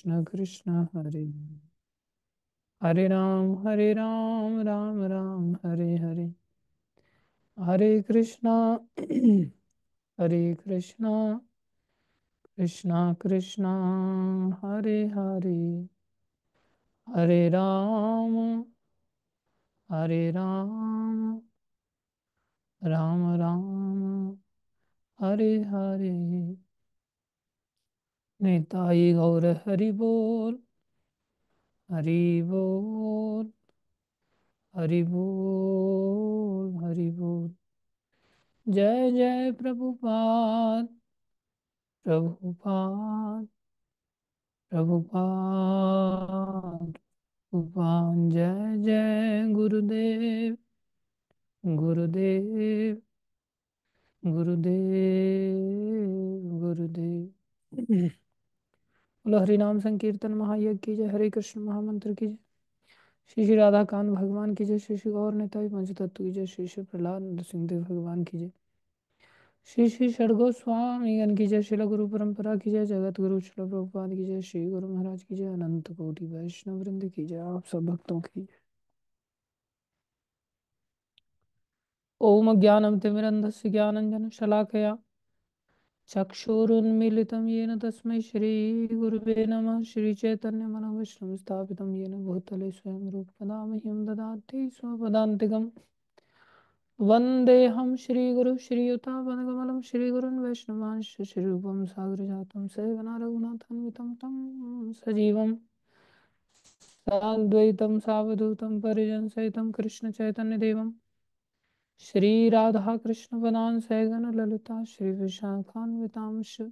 कृष्ण कृष्ण हरे हरे राम राम राम हरे हरे। हरे कृष्णा हरे कृष्णा कृष्णा कृष्णा हरे हरे। हरे राम राम राम हरे हरे। निताई गौर हरि बोल। हरि बोल। हरि बोल। हरि बोल। जय जय प्रभुपाद। प्रभुपाद। प्रभुपाद। प्रभुपाद। जय जय गुरुदेव। गुरुदेव। गुरुदेव। गुरुदेव। बोलो हरि नाम संकीर्तन महायज्ञ की जय। हरे कृष्ण महामंत्र की जय। श्री श्री राधा कांत भगवान की जय। श्री श्री गौर निताई पंच तत्व की जय। श्री श्री प्रहलाद नरसिंहदेव भगवान की जय। श्री श्री षडगोस्वामी गण की जय। श्रील गुरु परंपरा की जय। जगत गुरु श्रील प्रभुपाद की जय। श्री गुरु महाराज की जय। अनंत कोटि वैष्णव वृंद की जय। आप सब भक्तों की जय। ओम ज्ञानम तिमिरन्धस्य ज्ञानंजन शलाकया चक्षुरुन्मीलितं येन तस्मै श्रीगुरुवे नमः। श्रीचैतन्यमनोभीष्टं स्थापितं येन भूतले स्वयं रूपकदा मह्यं ददाति स्वपदान्तिकम्। वन्देऽहं श्रीगुरुं श्रीयुतापदकमलं श्रीगुरुन् वैष्णवांश्च श्रीरूपं साग्रजातं सहगणा रघुनाथान्वितं तं सजीवं साद्वैतं सावधूतं परिजनसहितं कृष्णचैतन्यदेवं श्रीराधाकृष्णपदां सहगण ललिता श्रीविशाखान्वितांश्च।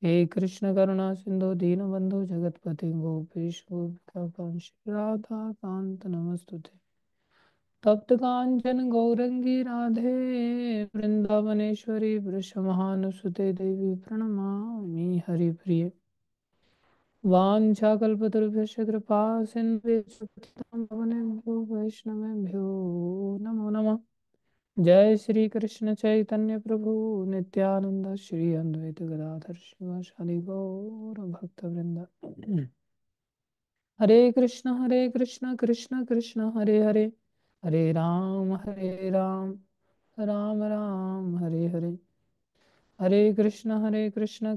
हे कृष्ण करुणा सिंधु दीनबंधु जगतपति गोपेश गोपिकाकांत राधा कांत नमस्तुते। तप्त कांचन गौरंगी राधे वृंदावनेश्वरी वृषभानुसुते देवी प्रणमामि हरिप्रिये। वाञ्छाकल्पतरुभ्यश्च कृपा सिन्धुभ्यश्च पतितां पावनेभ्यो वैष्णवेभ्यो नमो नमः। जय श्री कृष्ण चैतन्य प्रभु नित्यानंद श्री अद्वैत गदाधर शिवासादि गौर भक्त वृंद। हरे कृष्ण कृष्ण कृष्ण हरे हरे। हरे राम राम राम हरे हरे। हरे कृष्ण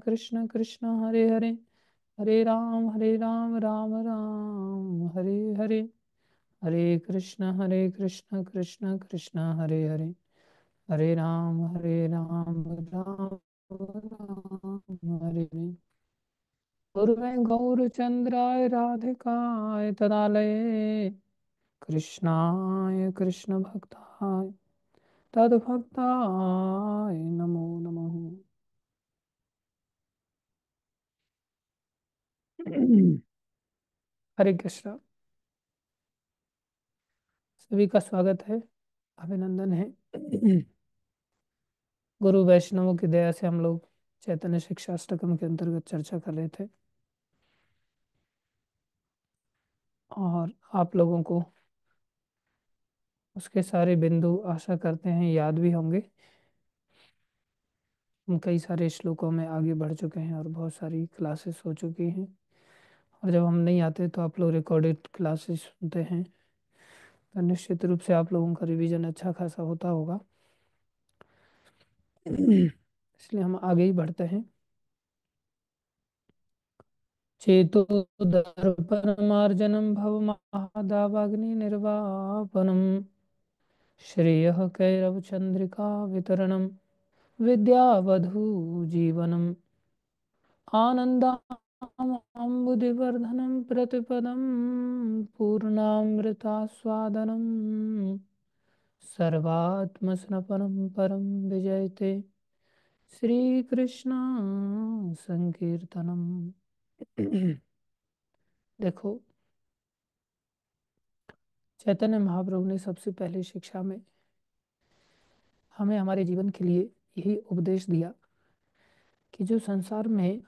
कृष्ण कृष्ण हरे हरे। हरे राम राम राम हरे हरे। हरे कृष्ण कृष्ण कृष्ण हरे हरे। हरे राम राम राम हरे हरे। पूर्वे गौरचंद्राय राधिकाय तदालये कृष्णाय कृष्ण भक्ताय तद्भक्ताय नमो नमः। हरे कृष्ण। सभी का स्वागत है। अभिनंदन है। गुरु वैष्णवों की दया से हम लोग चैतन्य शिक्षाष्टकम के अंतर्गत चर्चा कर रहे थे और आप लोगों को उसके सारे बिंदु आशा करते हैं याद भी होंगे। हम कई सारे श्लोकों में आगे बढ़ चुके हैं और बहुत सारी क्लासेस हो चुकी हैं। और जब हम नहीं आते तो आप लोग रिकॉर्डेड क्लासेस सुनते हैं तो निश्चित रूप से आप लोगों का रिवीजन अच्छा खासा होता होगा। इसलिए हम आगे ही बढ़ते हैं। चेतो दर्पणमार्जनं भवमहादावाग्नि निर्वापनम् श्रेयः कैरवचन्द्रिका वितरणं विद्यावधू जीवनम् आनन्दामम्बुधिवर्धनं प्रतिपदं पूर्णामृतास्वादनं सर्वात्मसमर्पणं परं विजयते श्रीकृष्ण संकीर्तनम। देखो, चैतन्य महाप्रभु ने सबसे पहले शिक्षा में हमें हमारे जीवन के लिए यही उपदेश दिया कि जो संसार में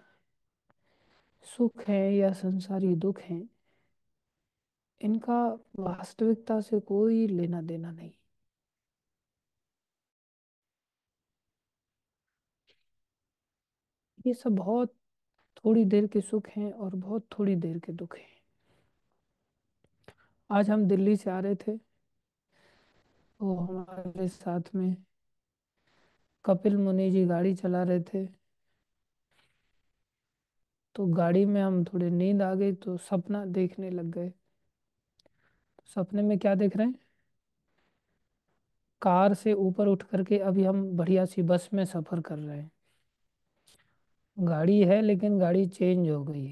सुख है या संसारी दुख है, इनका वास्तविकता से कोई लेना देना नहीं। ये सब बहुत थोड़ी देर के सुख हैं और बहुत थोड़ी देर के दुख हैं। आज हम दिल्ली से आ रहे थे, तो हमारे साथ में कपिल मुनि जी गाड़ी चला रहे थे। तो गाड़ी में हम थोड़े नींद आ गई तो सपना देखने लग गए। सपने में क्या देख रहे हैं? कार से ऊपर उठ करके अभी हम बढ़िया सी बस में सफर कर रहे हैं। गाड़ी है लेकिन गाड़ी चेंज हो गई।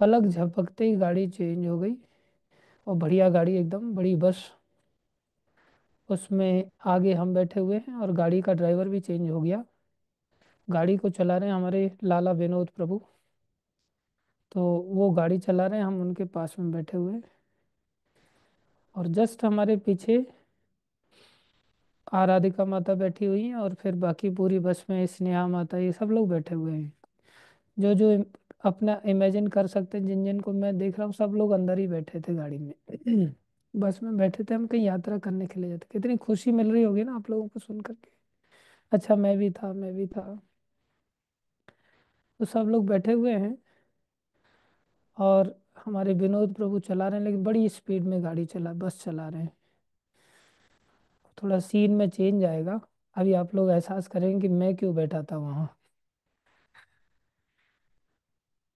पलक झपकते ही गाड़ी चेंज हो गई और बढ़िया गाड़ी, एकदम बड़ी बस। उसमें आगे हम बैठे हुए हैं और गाड़ी का ड्राइवर भी चेंज हो गया। गाड़ी को चला रहे हैं हमारे लाला विनोद प्रभु। तो वो गाड़ी चला रहे हैं, हम उनके पास में बैठे हुए हैं। और जस्ट हमारे पीछे आराधिका माता बैठी हुई हैं और फिर बाकी पूरी बस में स्नेहा माता, ये सब लोग बैठे हुए हैं। जो जो अपना इमेजिन कर सकते हैं, जिन जिन को मैं देख रहा हूँ, सब लोग अंदर ही बैठे थे गाड़ी में। बस में बैठे थे, हम कहीं यात्रा करने के लिए जाते। कितनी खुशी मिल रही होगी ना आप लोगों को सुन करके। अच्छा, मैं भी था, मैं भी था। तो सब लोग बैठे हुए हैं और हमारे विनोद प्रभु चला रहे हैं, लेकिन बड़ी स्पीड में गाड़ी चला, बस चला रहे हैं। थोड़ा सीन में चेंज आएगा। अभी आप लोग एहसास करेंगे कि मैं क्यों बैठा था वहाँ।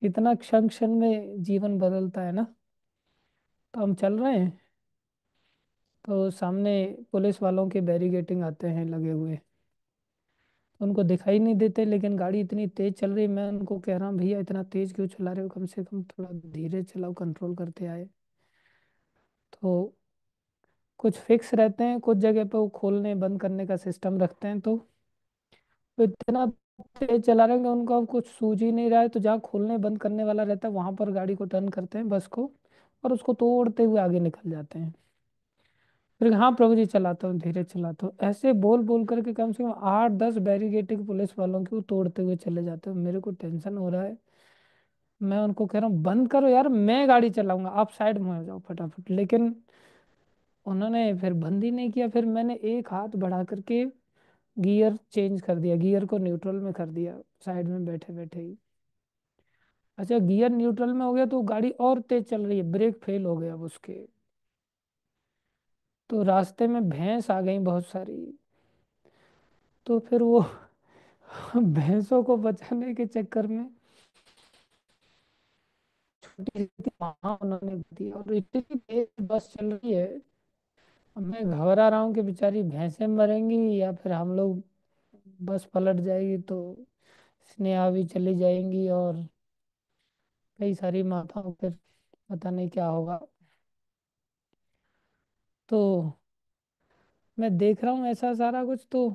इतना क्षण क्षण में जीवन बदलता है ना। तो हम चल रहे हैं, तो सामने पुलिस वालों के बैरिगेटिंग आते हैं लगे हुए। उनको दिखाई नहीं देते, लेकिन गाड़ी इतनी तेज चल रही है। मैं उनको कह रहा हूँ, भैया इतना तेज क्यों चला रहे हो, कम से कम थोड़ा धीरे चलाओ, कंट्रोल करते आए। तो कुछ फिक्स रहते हैं, कुछ जगह पे वो खोलने बंद करने का सिस्टम रखते हैं। तो वो इतना तेज चला रहे हैं कि उनको अब कुछ सूझ ही नहीं रहा है। तो जहाँ खोलने बंद करने वाला रहता है वहां पर गाड़ी को टर्न करते हैं, बस को, और उसको तोड़ते हुए आगे निकल जाते हैं। फिर हाँ प्रभु जी चलाता हूँ, धीरे चलाता हूँ, ऐसे बोल बोल करके कम से कम 8-10 बैरिगेटिंग पुलिस वालों की वो तोड़ते हुए चले जाते हैं। मेरे को टेंशन हो रहा है। मैं उनको कह रहा हूँ बंद करो यार, मैं गाड़ी चलाऊंगा, आप साइड में हो जाओ फटाफट। लेकिन उन्होंने फिर बंद ही नहीं किया। फिर मैंने एक हाथ बढ़ा करके गियर चेंज कर दिया, गियर को न्यूट्रल में कर दिया, साइड में बैठे बैठे ही। अच्छा, गियर न्यूट्रल में हो गया तो गाड़ी और तेज चल रही है, ब्रेक फेल हो गया अब उसके। तो रास्ते में भैंस आ गई बहुत सारी। तो फिर वो भैंसों को बचाने के चक्कर में छोटी सी वहां उन्होंने दी, और इतनी तेज बस चल रही है। अब मैं घबरा रहा हूँ कि बेचारी भैंसें मरेंगी या फिर हम लोग, बस पलट जाएगी तो स्नेहा भी चली जाएंगी और कई सारी माताओं, फिर पता नहीं क्या होगा। तो मैं देख रहा हूँ ऐसा सारा कुछ। तो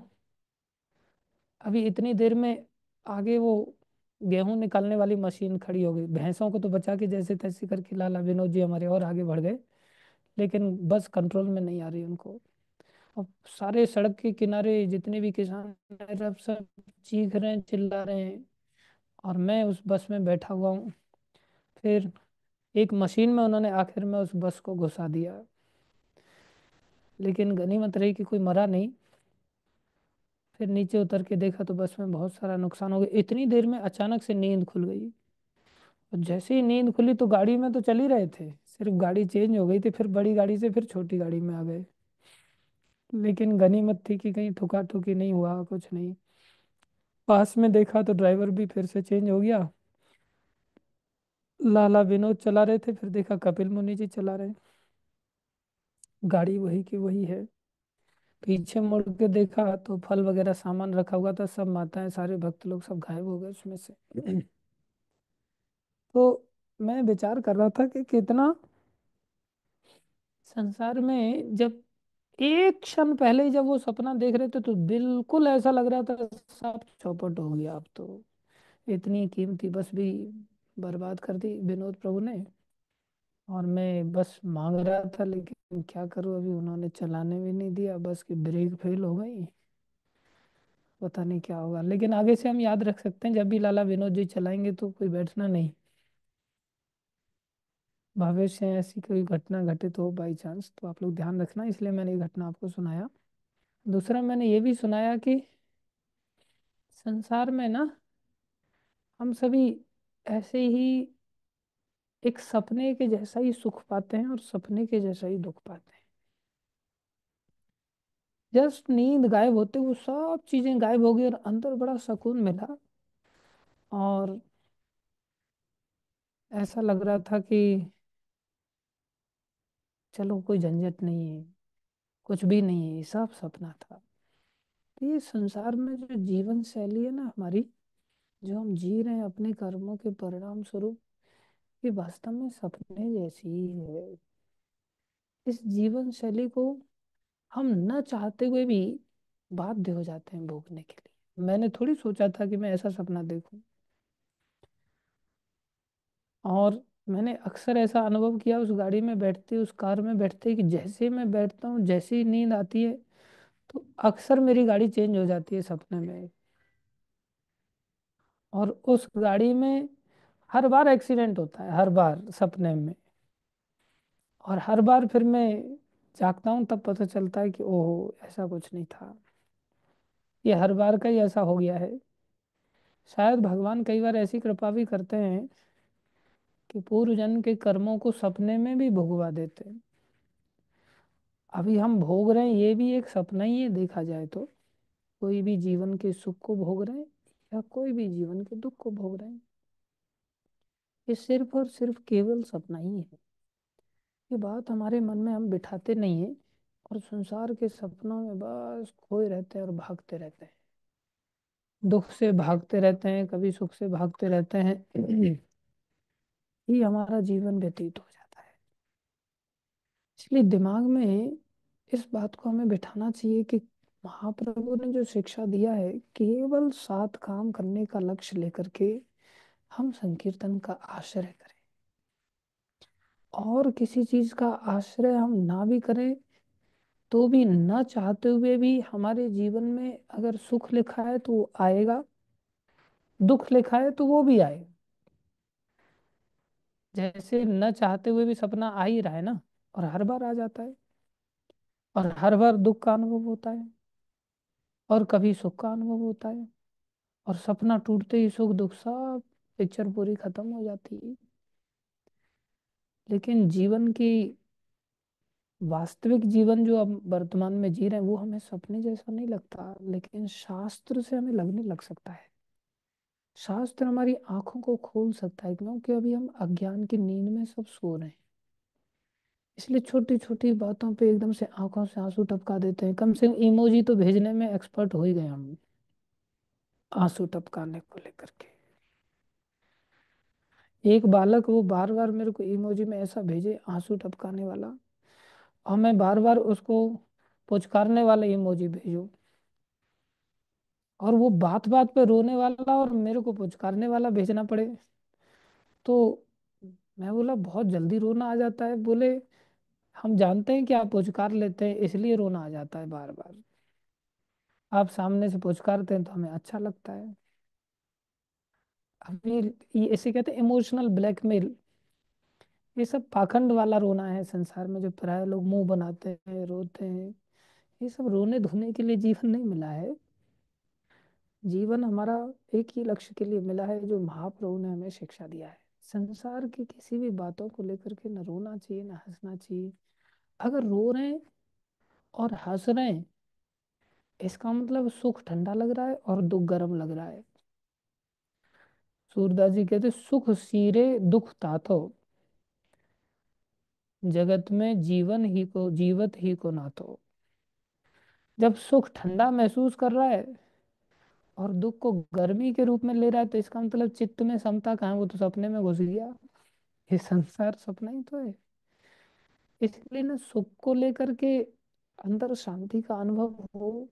अभी इतनी देर में आगे वो गेहूं निकालने वाली मशीन खड़ी हो गई। भैंसों को तो बचा के जैसे तैसे करके लाला विनोद जी हमारे और आगे बढ़ गए, लेकिन बस कंट्रोल में नहीं आ रही उनको। अब सारे सड़क के किनारे जितने भी किसान हैं, सब चीख रहे हैं, चिल्ला रहे हैं, और मैं उस बस में बैठा हुआ हूँ। फिर एक मशीन में उन्होंने आखिर में उस बस को घुसा दिया, लेकिन गनीमत रही कि कोई मरा नहीं। फिर नीचे उतर के देखा तो बस में बहुत सारा नुकसान हो गया। इतनी देर में अचानक से नींद खुल गई। और जैसे ही नींद खुली तो गाड़ी में तो चल ही रहे थे, सिर्फ गाड़ी चेंज हो गई थी। फिर बड़ी गाड़ी से फिर छोटी गाड़ी में आ गए। लेकिन गनीमत थी कि कहीं ठुका ठुकी नहीं हुआ, कुछ नहीं। पास में देखा तो ड्राइवर भी फिर से चेंज हो गया। लाला विनोद चला रहे थे, फिर देखा कपिल मुनि जी चला रहे हैं। गाड़ी वही की वही है। पीछे मुड़ के देखा तो फल वगैरह सामान रखा हुआ था, सब माताएं, सारे भक्त लोग सब गायब हो गए उसमें से। तो मैं विचार कर रहा था कि कितना संसार में, जब एक क्षण पहले ही जब वो सपना देख रहे थे तो बिल्कुल ऐसा लग रहा था सब चौपट हो गया। अब तो इतनी कीमती बस भी बर्बाद कर दी विनोद प्रभु ने। और मैं बस मांग रहा था, लेकिन क्या करूं, अभी उन्होंने चलाने भी नहीं दिया, बस की ब्रेक फेल हो गई। पता नहीं क्या होगा। लेकिन आगे से हम याद रख सकते हैं, जब भी लाला विनोद जी चलाएंगे तो कोई बैठना नहीं। भविष्य में ऐसी कोई घटना घटित हो बाई चांस तो आप लोग ध्यान रखना, इसलिए मैंने ये घटना आपको सुनाया। दूसरा मैंने ये भी सुनाया कि संसार में ना हम सभी ऐसे ही एक सपने के जैसा ही सुख पाते हैं और सपने के जैसा ही दुख पाते हैं। जस्ट नींद गायब होते वो सब चीजें गायब हो गई और अंदर बड़ा सुकून मिला। और ऐसा लग रहा था कि चलो कोई झंझट नहीं है, कुछ भी नहीं है, ये सब सपना था। तो ये संसार में जो जीवन शैली है ना हमारी, जो हम जी रहे हैं अपने कर्मों के परिणाम स्वरूप, ये वास्तव में सपने जैसी ही है। इस जीवन शैली को हम न चाहते हुए भी बाध्य हो जाते हैं भोगने के लिए। मैंने थोड़ी सोचा था कि मैं ऐसा सपना देखूं। और मैंने अक्सर ऐसा अनुभव किया उस गाड़ी में बैठते, उस कार में बैठते, कि जैसे ही मैं बैठता हूँ, जैसे ही नींद आती है, तो अक्सर मेरी गाड़ी चेंज हो जाती है सपने में। और उस गाड़ी में हर बार एक्सीडेंट होता है, हर बार सपने में। और हर बार फिर मैं जागता हूँ तब पता चलता है कि ओहो ऐसा कुछ नहीं था, ये हर बार का ही ऐसा हो गया है। शायद भगवान कई बार ऐसी कृपा भी करते हैं कि पूर्व जन्म के कर्मों को सपने में भी भुगवा देते हैं। अभी हम भोग रहे हैं ये भी एक सपना ही है देखा जाए तो। कोई भी जीवन के सुख को भोग रहे हैं या कोई भी जीवन के दुख को भोग रहे हैं, ये सिर्फ और सिर्फ केवल सपना ही है। ये बात हमारे मन में हम बिठाते नहीं है और संसार के सपनों में बस खोए रहते हैं और भागते रहते हैं। दुख से भागते रहते हैं, कभी सुख से भागते रहते हैं। ये हमारा जीवन व्यतीत हो जाता है। इसलिए दिमाग में इस बात को हमें बिठाना चाहिए कि महाप्रभु ने जो शिक्षा दिया है, केवल 7 काम करने का लक्ष्य लेकर के हम संकीर्तन का आश्रय करें। और किसी चीज का आश्रय हम ना भी करें तो भी, न चाहते हुए भी हमारे जीवन में अगर सुख लिखा है तो वो आएगा, दुख लिखा है तो वो भी आएगा। जैसे न चाहते हुए भी सपना आ ही रहा है ना, और हर बार आ जाता है, और हर बार दुख का अनुभव होता है, और कभी सुख का अनुभव होता है। और सपना टूटते ही सुख दुख सब पिक्चर पूरी खत्म हो जाती है। लेकिन जीवन की वास्तविक जीवन जो हम वर्तमान में जी रहे हैं वो हमें सपने जैसा नहीं लगता, लेकिन शास्त्र से हमें लगने लग सकता है। शास्त्र हमारी आंखों को खोल सकता है, क्योंकि अभी हम अज्ञान की नींद में सब सो रहे हैं। इसलिए छोटी छोटी बातों पे एकदम से आंखों से आंसू टपका देते हैं। कम से कम इमोजी तो भेजने में एक्सपर्ट हो ही गए हम, आंसू टपकाने को लेकर के। एक बालक वो बार बार मेरे को इमोजी में ऐसा भेजे आंसू टपकाने वाला, और मैं बार बार उसको पुचकारने वाला इमोजी भेजूं, और वो बात बात पे रोने वाला और मेरे को पुचकारने वाला भेजना पड़े। तो मैं बोला बहुत जल्दी रोना आ जाता है। बोले हम जानते हैं कि आप पुचकार लेते हैं इसलिए रोना आ जाता है बार बार, आप सामने से पुचकारते हैं तो हमें अच्छा लगता है। अब ये इसे कहते हैं इमोशनल ब्लैकमेल। ये सब पाखंड वाला रोना है संसार में, जो प्राय लोग मुंह बनाते हैं रोते हैं। ये सब रोने धोने के लिए जीवन नहीं मिला है। जीवन हमारा एक ही लक्ष्य के लिए मिला है, जो महाप्रभु ने हमें शिक्षा दिया है। संसार की किसी भी बातों को लेकर के न रोना चाहिए न हंसना चाहिए। अगर रो रहे हैं और हंस रहे हैं, इसका मतलब सुख ठंडा लग रहा है और दुख गर्म लग रहा है। सूरदास जी कहते सुख सीरे दुख तातो, जगत में जीवन ही को जीवत ही को नातो। जब सुख ठंडा महसूस कर रहा है और दुख को गर्मी के रूप में ले रहा है, तो इसका मतलब चित्त में समता कहाँ है? वो तो सपने में घुस गया। ये संसार सपना ही तो है। इसलिए ना सुख को लेकर के अंदर शांति का अनुभव हो,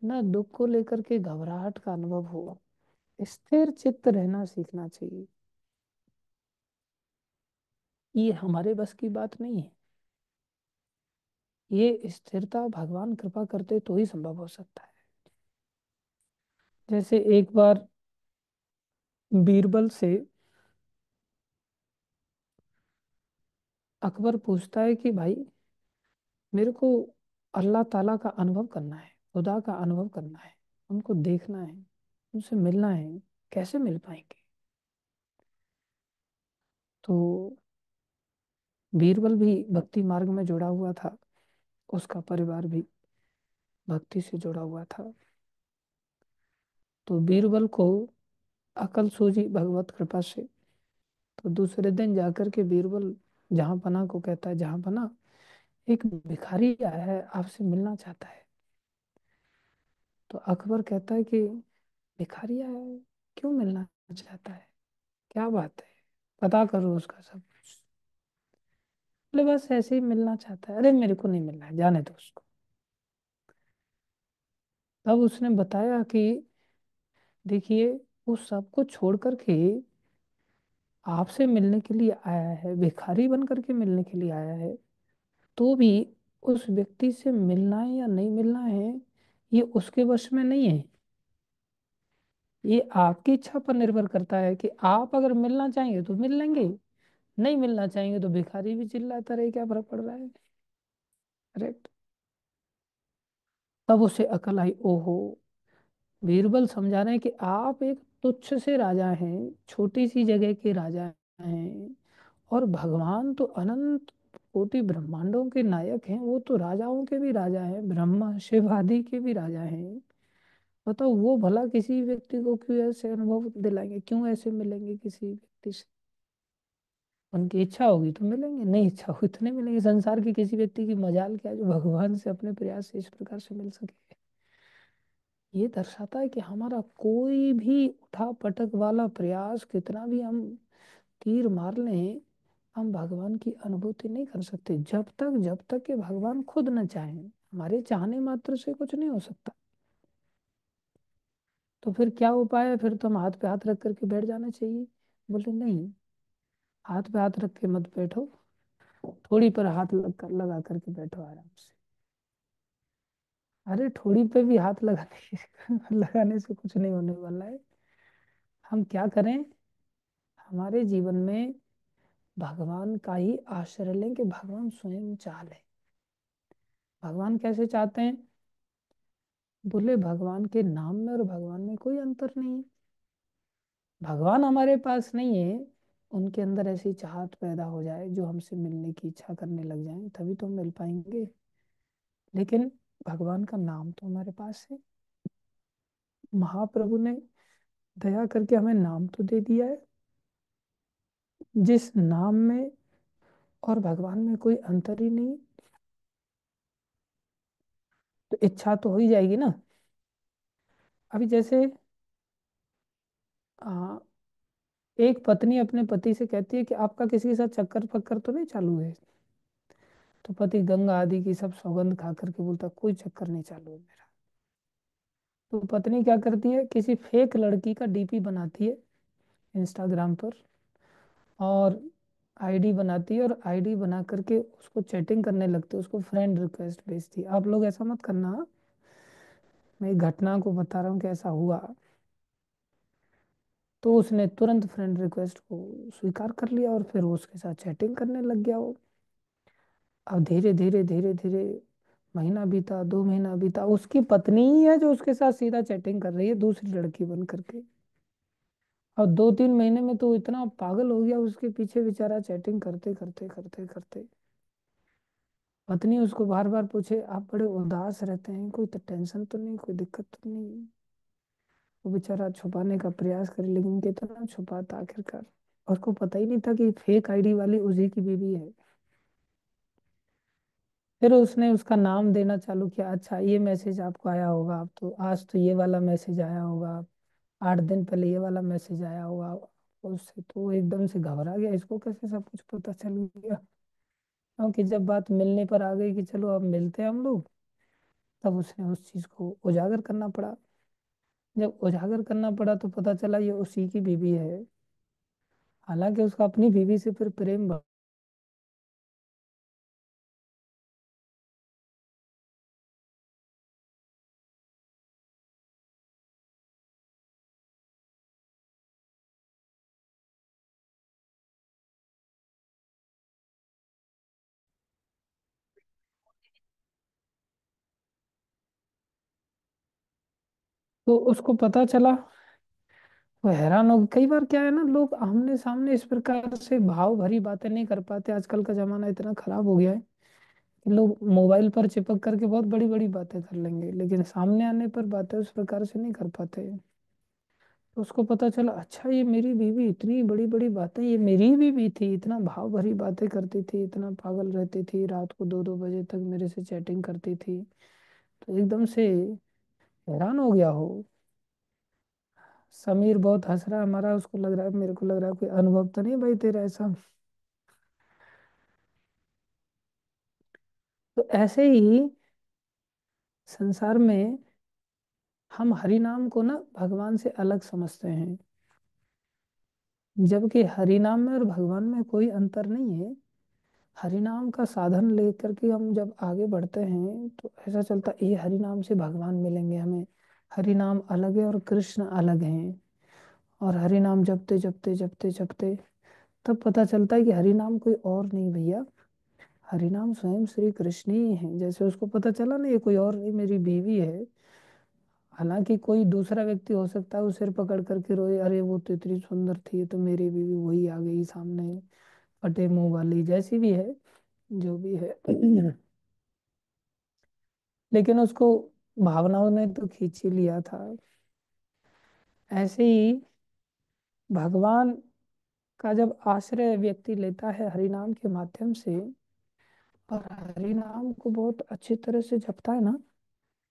ना दुख को लेकर के घबराहट का अनुभव हो। स्थिर चित्त रहना सीखना चाहिए। ये हमारे बस की बात नहीं है। ये स्थिरता भगवान कृपा करते तो ही संभव हो सकता है। जैसे एक बार बीरबल से अकबर पूछता है कि भाई मेरे को अल्लाह ताला का अनुभव करना है, खुदा का अनुभव करना है, उनको देखना है, उनसे मिलना है, कैसे मिल पाएंगे? तो बीरबल भी भक्ति मार्ग में जुड़ा हुआ था, उसका परिवार भी भक्ति से जुड़ा हुआ था। तो बीरबल को अकल सूझी भगवत कृपा से। तो दूसरे दिन जाकर के बीरबल जहाँ पना को कहता है, जहाँ पना एक भिखारी आया है, आपसे मिलना चाहता है। तो अकबर कहता है कि भिखारी आया है, क्यों मिलना चाहता है, क्या बात है, पता करो उसका सब कुछ। बोले बस ऐसे ही मिलना चाहता है। अरे मेरे को नहीं मिलना है, जाने दो उसको। तब उसने बताया कि देखिए, वो सब कुछ छोड़ करके आपसे मिलने के लिए आया है, भिखारी बन करके मिलने के लिए आया है। तो भी उस व्यक्ति से मिलना है या नहीं मिलना है, ये उसके वश में नहीं है। ये आपकी इच्छा पर निर्भर करता है कि आप अगर मिलना चाहेंगे तो मिल लेंगे, नहीं मिलना चाहेंगे तो भिखारी भी चिल्लाता रहे, क्या फर्क पड़ रहा है। करेक्ट। तब उसे अकल आई, ओहो, बीरबल समझा रहे हैं कि आप एक तुच्छ से राजा हैं, छोटी सी जगह के राजा हैं, और भगवान तो अनंत कोटि ब्रह्मांडों के नायक हैं, वो तो राजाओं के भी राजा हैं, ब्रह्मा शिव आदि के भी राजा हैं। बताओ वो भला किसी व्यक्ति को क्यों ऐसे अनुभव दिलाएंगे, क्यों ऐसे मिलेंगे किसी व्यक्ति से। उनकी इच्छा होगी तो मिलेंगे, नहीं इच्छा होगी तो नहीं मिलेंगे। संसार के किसी व्यक्ति की मजाल क्या है जो भगवान से अपने प्रयास से इस प्रकार से मिल सके। ये दर्शाता है कि हमारा कोई भी उठा पटक वाला प्रयास, कितना भी हम तीर मार लें, हम भगवान की अनुभूति नहीं कर सकते जब तक कि भगवान खुद न चाहें। हमारे चाहने मात्र से कुछ नहीं हो सकता। तो फिर क्या उपाय है, फिर तो हम हाथ पे हाथ रख करके बैठ जाना चाहिए। बोले नहीं, हाथ पे हाथ रख के मत बैठो, थोड़ी पर हाथ लगा करके बैठो आराम से। अरे थोड़ी पे भी हाथ लगाने लगाने से कुछ नहीं होने वाला है। हम क्या करें, हमारे जीवन में भगवान का ही आश्रय लें कि भगवान स्वयं चाह ले। भगवान कैसे चाहते हैं, बोले भगवान के नाम में और भगवान में कोई अंतर नहीं है। भगवान हमारे पास नहीं है, उनके अंदर ऐसी चाहत पैदा हो जाए जो हमसे मिलने की इच्छा करने लग जाए, तभी तो हम मिल पाएंगे। लेकिन भगवान का नाम तो हमारे पास है। महाप्रभु ने दया करके हमें नाम तो दे दिया है, जिस नाम में और भगवान में कोई अंतर ही नहीं, तो इच्छा तो हो ही जाएगी ना। अभी जैसे आ, एक पत्नी अपने पति से कहती है कि आपका किसी के साथ चक्कर पक्कर तो नहीं चालू है। तो पति गंगा आदि की सब सौगंध खा करके बोलता कोई चक्कर नहीं चालू है मेरा। तो पत्नी क्या करती है, किसी फेक लड़की का डीपी बनाती है इंस्टाग्राम पर, और आईडी बनाती है, और आईडी बना करके उसको चैटिंग करने लगती है, उसको फ्रेंड रिक्वेस्ट भेजती है। आप लोग ऐसा मत करना, मैं एक घटना को बता रहा हूँ कि ऐसा हुआ। तो उसने तुरंत फ्रेंड रिक्वेस्ट को स्वीकार कर लिया और फिर वो उसके साथ चैटिंग करने लग गया वो। अब धीरे धीरे धीरे धीरे महीना बीता, 2 महीना बीता, उसकी पत्नी ही है जो उसके साथ सीधा चैटिंग कर रही है दूसरी लड़की बन करके। और 2-3 महीने में तो इतना पागल हो गया उसके पीछे बेचारा, चैटिंग करते करते करते करते। पत्नी उसको बार बार पूछे, आप बड़े उदास रहते हैं, कोई तो टेंशन तो नहीं, कोई दिक्कत तो नहीं। वो बेचारा छुपाने का प्रयास करे, लेकिन कितना छुपाता आखिरकार। उसको पता ही नहीं था कि फेक आईडी वाली उसी की बीवी है। फिर उसने उसका नाम देना चालू किया, अच्छा ये मैसेज आपको आया होगा, आप तो आज तो ये वाला मैसेज आया होगा, 8 दिन पहले ये वाला मैसेज आया होगा। उससे तो एकदम से घबरा गया, इसको कैसे सब कुछ पता चल गया। क्योंकि जब बात मिलने पर आ गई कि चलो अब मिलते हैं हम लोग, तब उसने उस चीज को उजागर करना पड़ा। जब उजागर करना पड़ा तो पता चला ये उसी की बीवी है। हालांकि उसका अपनी बीवी से फिर प्रेम तो उसको पता चला। वो हैरान हो, कई बार क्या है ना, लोग आमने सामने इस प्रकार से भाव भरी बातें नहीं कर पाते। आजकल का जमाना इतना खराब हो गया है कि लोग मोबाइल पर चिपक करके बहुत बड़ी बड़ी बातें कर लेंगे, लेकिन सामने आने पर बातें उस प्रकार से नहीं कर पाते। तो उसको पता चला, अच्छा ये मेरी बीवी इतनी बड़ी बड़ी बातें, ये मेरी बीवी थी, इतना भाव भरी बातें करती थी, इतना पागल रहती थी, रात को 2-2 बजे तक मेरे से चैटिंग करती थी। तो एकदम से हैरान हो गया हो। समीर बहुत हंस रहा है हमारा, उसको लग रहा है, मेरे को लग रहा है कोई अनुभव तो नहीं भाई तेरा ऐसा। तो ऐसे ही संसार में हम हरि नाम को ना भगवान से अलग समझते हैं, जबकि हरि नाम में और भगवान में कोई अंतर नहीं है। हरि नाम का साधन लेकर के हम जब आगे बढ़ते हैं तो ऐसा चलता है, ये हरि नाम से भगवान मिलेंगे हमें। हरि नाम अलग है और कृष्ण अलग हैं। और हरि नाम जपते जपते जपते जपते तब पता चलता है कि हरि नाम कोई और नहीं भैया, हरि नाम स्वयं श्री कृष्ण ही है। जैसे उसको पता चला ना, ये कोई और नहीं, मेरी बीवी है। हालांकि कोई दूसरा व्यक्ति हो सकता है, वो सिर पकड़ करके रोए, अरे वो तो इतनी सुंदर थी, तो मेरी बीवी वही आ गई सामने, फटे मुंह वाली, जैसी भी है, जो भी है। लेकिन उसको भावनाओं ने तो खींच ही लिया था। ऐसे ही भगवान का जब आश्रय व्यक्ति लेता है हरि नाम के माध्यम से, और हरि नाम को बहुत अच्छी तरह से जपता है ना,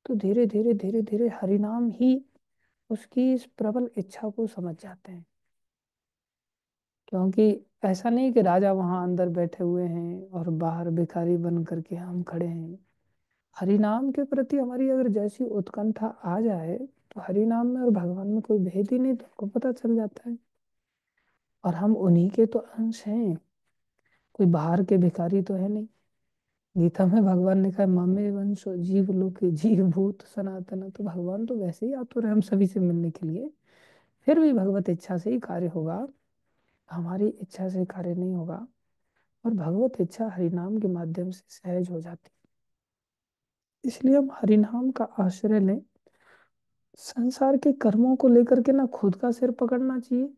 तो धीरे धीरे धीरे धीरे हरि नाम ही उसकी इस प्रबल इच्छा को समझ जाते हैं। क्योंकि ऐसा नहीं कि राजा वहां अंदर बैठे हुए हैं और बाहर भिखारी बन करके हम खड़े हैं। हरि नाम के प्रति हमारी अगर जैसी उत्कंठा आ जाए, तो हरि नाम में और भगवान में कोई भेद ही नहीं, तुमको पता चल जाता है। और हम उन्हीं के तो अंश हैं, कोई बाहर के भिखारी तो है नहीं। गीता में भगवान ने कहा, ममे वंशो जीव लोके जीव भूत सनातन। तो भगवान तो वैसे ही आतुर है हम सभी से मिलने के लिए। फिर भी भगवत इच्छा से ही कार्य होगा, हमारी इच्छा से कार्य नहीं होगा। और भगवत इच्छा हरिनाम के माध्यम से सहज हो जाती है। इसलिए हम हरिनाम का आश्रय लें। संसार के कर्मों को लेकर के ना खुद का सिर पकड़ना चाहिए,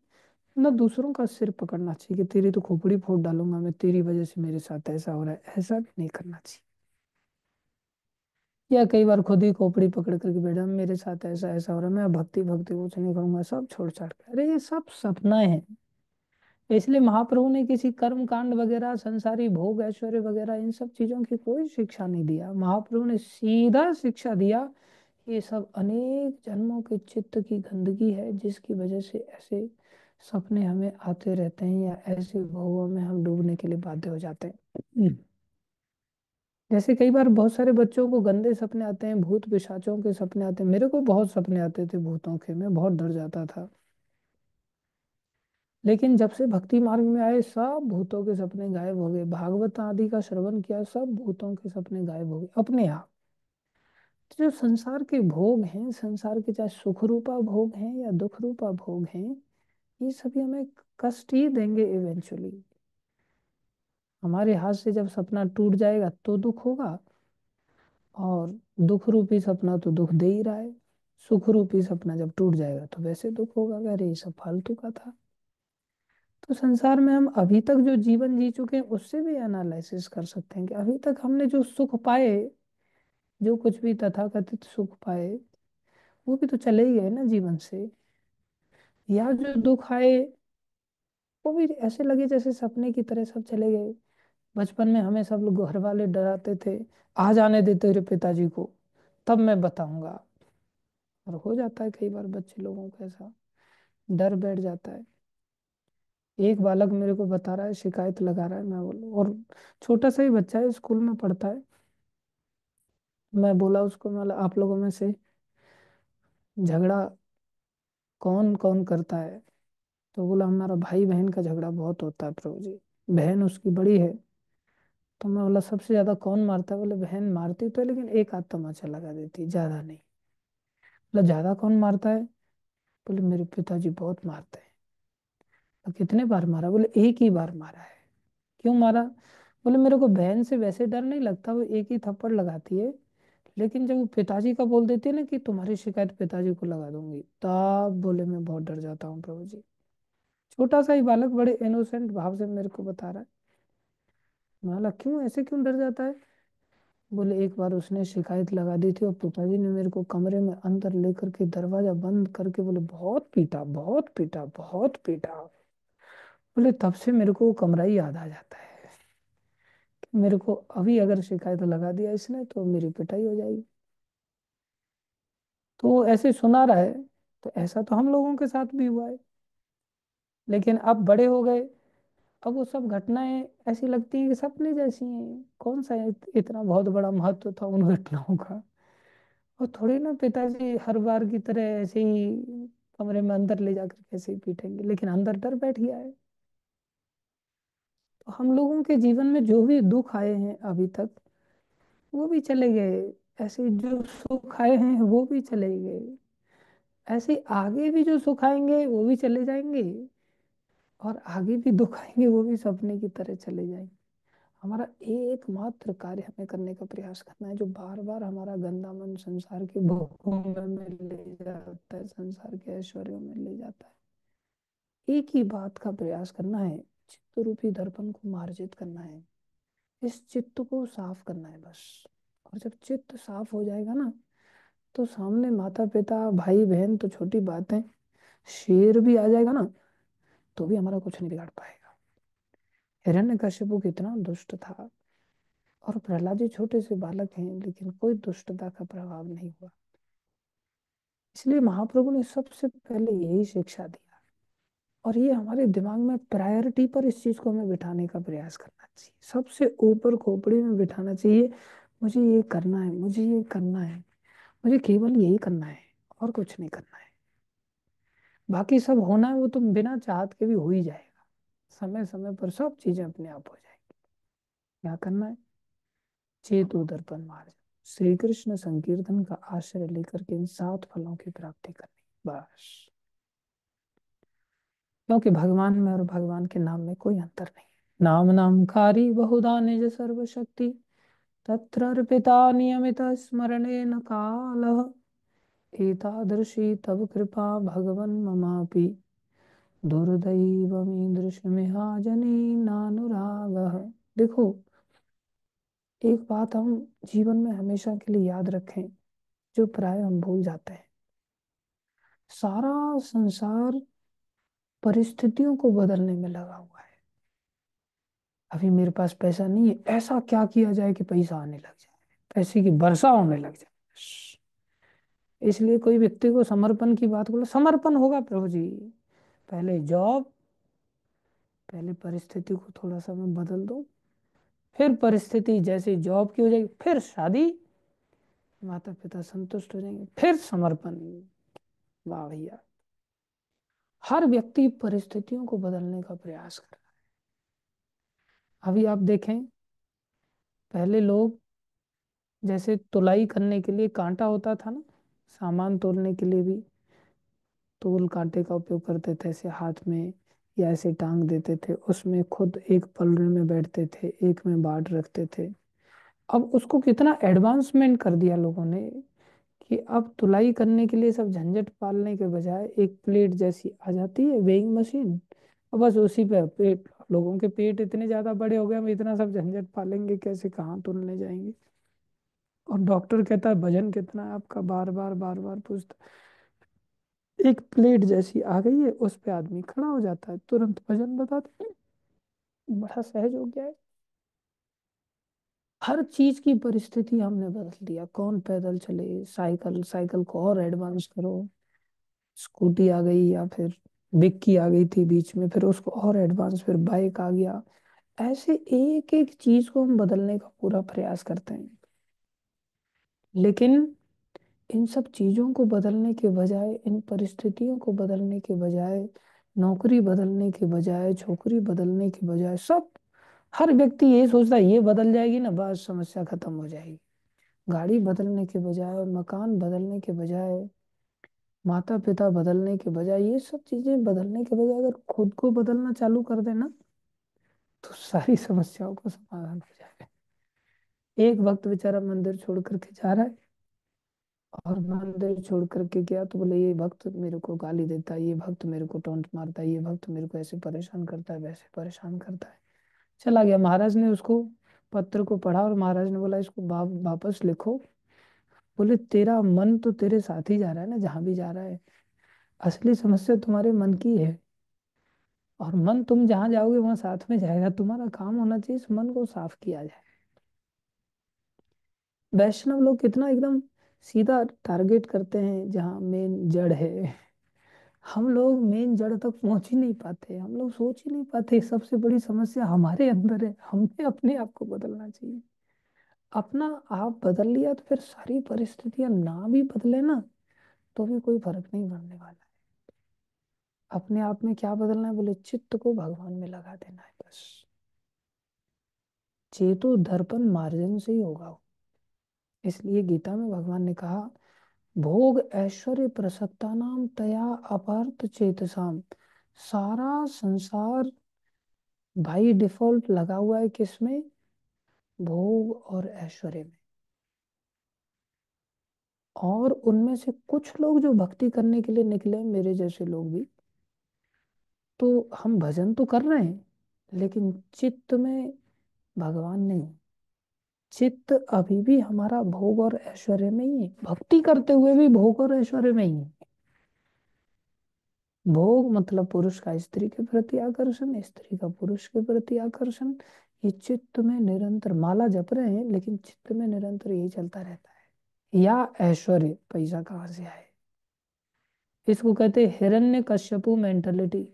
ना दूसरों का सिर पकड़ना चाहिए कि तेरी तो खोपड़ी फोड़ डालूंगा मैं, तेरी वजह से मेरे साथ ऐसा हो रहा है, ऐसा भी नहीं करना चाहिए। या कई बार खुद ही खोपड़ी पकड़ करके बैठा, मेरे साथ ऐसा ऐसा हो रहा है, मैं भक्ति भक्ति कुछ नहीं करूंगा, सब छोड़ छाड़ के, अरे ये सब सपना है। इसलिए महाप्रभु ने किसी कर्म कांड वगैरह, संसारी भोग ऐश्वर्य वगैरह, इन सब चीजों की कोई शिक्षा नहीं दिया। महाप्रभु ने सीधा शिक्षा दिया, ये सब अनेक जन्मों के चित्त की गंदगी है, जिसकी वजह से ऐसे सपने हमें आते रहते हैं, या ऐसे भोगों में हम डूबने के लिए बाध्य हो जाते हैं। जैसे कई बार बहुत सारे बच्चों को गंदे सपने आते हैं, भूत पिशाचों के सपने आते हैं। मेरे को बहुत सपने आते थे भूतों के, मैं बहुत डर जाता था। लेकिन जब से भक्ति मार्ग में आए, सब भूतों के सपने गायब हो गए। भागवत आदि का श्रवण किया, सब भूतों के सपने गायब हो गए अपने आप। तो जो संसार के भोग हैं, संसार के चाहे सुख रूपा भोग हैं या दुख रूपा भोग हैं, ये सभी हमें कष्ट ही देंगे इवेंचुअली। हमारे हाथ से जब सपना टूट जाएगा तो दुख होगा, और दुख रूपी सपना तो दुख दे ही रहा है। सुख रूपी सपना जब टूट जाएगा तो वैसे दुख होगा कि अरे ये सब फालतू का था। तो संसार में हम अभी तक जो जीवन जी चुके हैं, उससे भी एनालिसिस कर सकते हैं कि अभी तक हमने जो सुख पाए, जो कुछ भी तथाकथित सुख पाए, वो भी तो चले ही गए ना जीवन से। या जो दुख आए, वो भी ऐसे लगे जैसे सपने की तरह सब चले गए। बचपन में हमें सब लोग घर वाले डराते थे, आ जाने दे तेरे पिताजी को, तब मैं बताऊंगा। और हो जाता है कई बार बच्चे लोगों को ऐसा डर बैठ जाता है। एक बालक मेरे को बता रहा है, शिकायत लगा रहा है, मैं बोलूँ, और छोटा सा ही बच्चा है, स्कूल में पढ़ता है। मैं बोला उसको, मतलब आप लोगों में से झगड़ा कौन कौन करता है? तो बोला हमारा भाई बहन का झगड़ा बहुत होता है प्रभु जी, बहन उसकी बड़ी है। तो मैं बोला सबसे ज्यादा कौन मारता है? बोले बहन मारती तो है, लेकिन एक आध तमाचा लगा देती, ज्यादा नहीं। बोला ज्यादा कौन मारता है? बोले मेरे पिताजी बहुत मारते हैं। तो कितने बार मारा? बोले एक ही बार मारा है। क्यों मारा? बोले मेरे को बहन से वैसे डर नहीं लगता, वो एक ही थप्पड़ लगाती है, लेकिन जब वो पिताजी का बोल देते हैं ना कि तुम्हारी शिकायत पिताजी को लगा दूंगी, तब बोले मैं बहुत डर जाता हूँ प्रभु जी। छोटा सा ही बालक बड़े इनोसेंट भाव से मेरे को बता रहा है। माला क्यों, ऐसे क्यों डर जाता है? बोले एक बार उसने शिकायत लगा दी थी और पिताजी ने मेरे को कमरे में अंदर लेकर के दरवाजा बंद करके बोले बहुत पीटा, बहुत पीटा, बहुत पीटा। बोले तब से मेरे को वो कमरा ही याद आ जाता है कि मेरे को अभी अगर शिकायत लगा दिया इसने तो मेरी पिटाई हो जाएगी। तो वो ऐसे सुना रहा है। तो ऐसा तो हम लोगों के साथ भी हुआ है। लेकिन अब बड़े हो गए, अब वो सब घटनाएं ऐसी लगती हैं कि सपने जैसी हैं। कौन सा इतना बहुत बड़ा महत्व था उन घटनाओं का। और थोड़ी ना पिताजी हर बार की तरह ऐसे ही कमरे में अंदर ले जाकर कैसे ही पीटेंगे, लेकिन अंदर डर बैठ गया है। तो हम लोगों के जीवन में जो भी दुख आए हैं अभी तक, वो भी चले गए। ऐसे जो सुख आए हैं वो भी चले गए। ऐसे आगे भी जो सुख आएंगे वो भी चले जाएंगे। और आगे भी दुख आएंगे वो भी सपने की तरह चले जाएंगे। हमारा एकमात्र कार्य हमें करने का प्रयास करना है, जो बार बार हमारा गंदा मन संसार के भोगों में ले जाता है, संसार के ऐश्वर्यों में ले जाता है। एक ही बात का प्रयास करना है, चित्त रूपी दर्पण को मार्जित करना है। इस चित्त को साफ करना है बस। और जब चित्त साफ हो जाएगा ना, तो सामने माता पिता भाई बहन तो छोटी बात है, शेर भी आ जाएगा ना तो भी हमारा कुछ नहीं बिगाड़ पाएगा। हिरण्यकशिपु कितना दुष्ट था, और प्रहलाद जी छोटे से बालक हैं लेकिन कोई दुष्टता का प्रभाव नहीं हुआ। इसलिए महाप्रभु ने सबसे पहले यही शिक्षा दिया। और ये हमारे दिमाग में प्रायोरिटी पर इस चीज को हमें बिठाने का प्रयास करना चाहिए, सबसे ऊपर खोपड़ी में बिठाना चाहिए। मुझे ये करना है, मुझे ये करना है, मुझे केवल यही करना है, और कुछ नहीं करना है। बाकी सब होना है वो तो बिना चाहत के भी हो ही जाएगा। समय समय पर सब चीजें अपने आप हो जाएंगी। क्या करना है? चेतु दर्पण मार्ग, श्री कृष्ण संकीर्तन का आश्रय लेकर के इन 7 फलों की प्राप्ति करनी बस। क्योंकि भगवान में और भगवान के नाम में कोई अंतर नहीं है। नाम नामकारी बहुधा निज सर्वशक्ति, तत्र अर्पिता नियमित स्मरणेन कालः। एतादृशी तव कृपा भगवन् ममापि, दुर्दैवमीदृशमिहाजनी नानुरागः। देखो, एक बात हम जीवन में हमेशा के लिए याद रखें, जो प्राय हम भूल जाते हैं। सारा संसार परिस्थितियों को बदलने में लगा हुआ है। अभी मेरे पास पैसा नहीं है, ऐसा क्या किया जाए कि पैसा आने लग जाए, पैसे की वर्षा होने लग जाए। इसलिए कोई व्यक्ति को समर्पण की बात बोले, समर्पण होगा प्रभु जी, पहले जॉब, पहले परिस्थिति को थोड़ा सा मैं बदल दूं, फिर परिस्थिति जैसे जॉब की हो जाएगी, फिर शादी, माता पिता संतुष्ट हो जाएंगे, फिर समर्पण। वाह भैया। हर व्यक्ति परिस्थितियों को बदलने का प्रयास कर रहा है। अभी आप देखें, पहले लोग जैसे तुलाई करने के लिए कांटा होता था ना, सामान तोलने के लिए भी तोल कांटे का उपयोग करते थे, ऐसे हाथ में या ऐसे टांग देते थे, उसमें खुद एक पलड़े में बैठते थे, एक में बाट रखते थे। अब उसको कितना एडवांसमेंट कर दिया लोगों ने, कि अब तुलाई करने के लिए सब झंझट पालने के बजाय एक प्लेट जैसी आ जाती है, वेइंग मशीन, और बस उसी पे पेट, लोगों के पेट इतने ज्यादा बड़े हो गए, हम इतना सब झंझट पालेंगे कैसे, कहाँ तोलने जाएंगे। और डॉक्टर कहता है वजन कितना है आपका, बार बार बार बार पूछता है। एक प्लेट जैसी आ गई है, उस पे आदमी खड़ा हो जाता है, तुरंत वजन बताते हैं। बड़ा सहज हो गया है। हर चीज की परिस्थिति हमने बदल दिया। कौन पैदल चले, साइकिल, साइकिल को और एडवांस करो, स्कूटी आ गई, या फिर विक्की आ गई थी बीच में, फिर उसको और एडवांस, फिर बाइक आ गया। ऐसे एक एक चीज को हम बदलने का पूरा प्रयास करते हैं। लेकिन इन सब चीजों को बदलने के बजाय, इन परिस्थितियों को बदलने के बजाय, नौकरी बदलने के बजाय, छोकरी बदलने के बजाय, सब हर व्यक्ति ये सोचता है ये बदल जाएगी ना बस समस्या खत्म हो जाएगी। गाड़ी बदलने के बजाय, मकान बदलने के बजाय, माता पिता बदलने के बजाय, ये सब चीजें बदलने के बजाय अगर खुद को बदलना चालू कर देना, तो सारी समस्याओं का समाधान हो जाएगा। एक वक्त बेचारा मंदिर छोड़ करके जा रहा है, और मंदिर छोड़ करके गया तो बोले ये भक्त मेरे को गाली देता है, ये भक्त मेरे को टोंट मारता है, ये भक्त मेरे को ऐसे परेशान करता है, वैसे परेशान करता है। चला गया। महाराज ने उसको पत्र को पढ़ा और महाराज ने बोला इसको वापस लिखो। बोले तेरा मन तो तेरे साथ ही जा रहा है ना, जहां भी जा रहा है। असली समस्या तुम्हारे मन की है। और मन तुम जहां जाओगे वहां साथ में जाएगा। तुम्हारा काम होना चाहिए इस मन को साफ किया जाए। वैष्णव लोग कितना एकदम सीधा टारगेट करते हैं जहाँ मेन जड़ है। हम लोग मेन जड़ तक पहुंच ही नहीं पाते, हम लोग सोच ही नहीं पाते सबसे बड़ी समस्या हमारे अंदर है। हमें अपने आप को बदलना चाहिए। अपना आप बदल लिया तो फिर सारी परिस्थितियां ना भी बदले ना तो भी कोई फर्क नहीं पड़ने वाला है। अपने आप में क्या बदलना है? बोले चित्त को भगवान में लगा देना है बस। चेतो दर्पण मार्जन से ही होगा वो। इसलिए गीता में भगवान ने कहा भोग ऐश्वर्य प्रसक्ता नाम तया अपार्थ चेतसाम। सारा संसार बाई डिफॉल्ट लगा हुआ है किसमें? भोग और ऐश्वर्य में। और उनमें से कुछ लोग जो भक्ति करने के लिए निकले, मेरे जैसे लोग भी, तो हम भजन तो कर रहे हैं लेकिन चित्त में भगवान नहीं। चित्त अभी भी हमारा भोग और ऐश्वर्य में ही है, भक्ति करते हुए भी भोग और ऐश्वर्य में ही है। भोग मतलब पुरुष का स्त्री के प्रति आकर्षण, स्त्री का पुरुष के प्रति आकर्षण। ये चित्त में निरंतर माला जप रहे हैं लेकिन चित्त में निरंतर यही चलता रहता है। या ऐश्वर्य, पैसा कहाँ से आए, इसको कहते हैं हिरण्य कश्यपु मेंटेलिटी।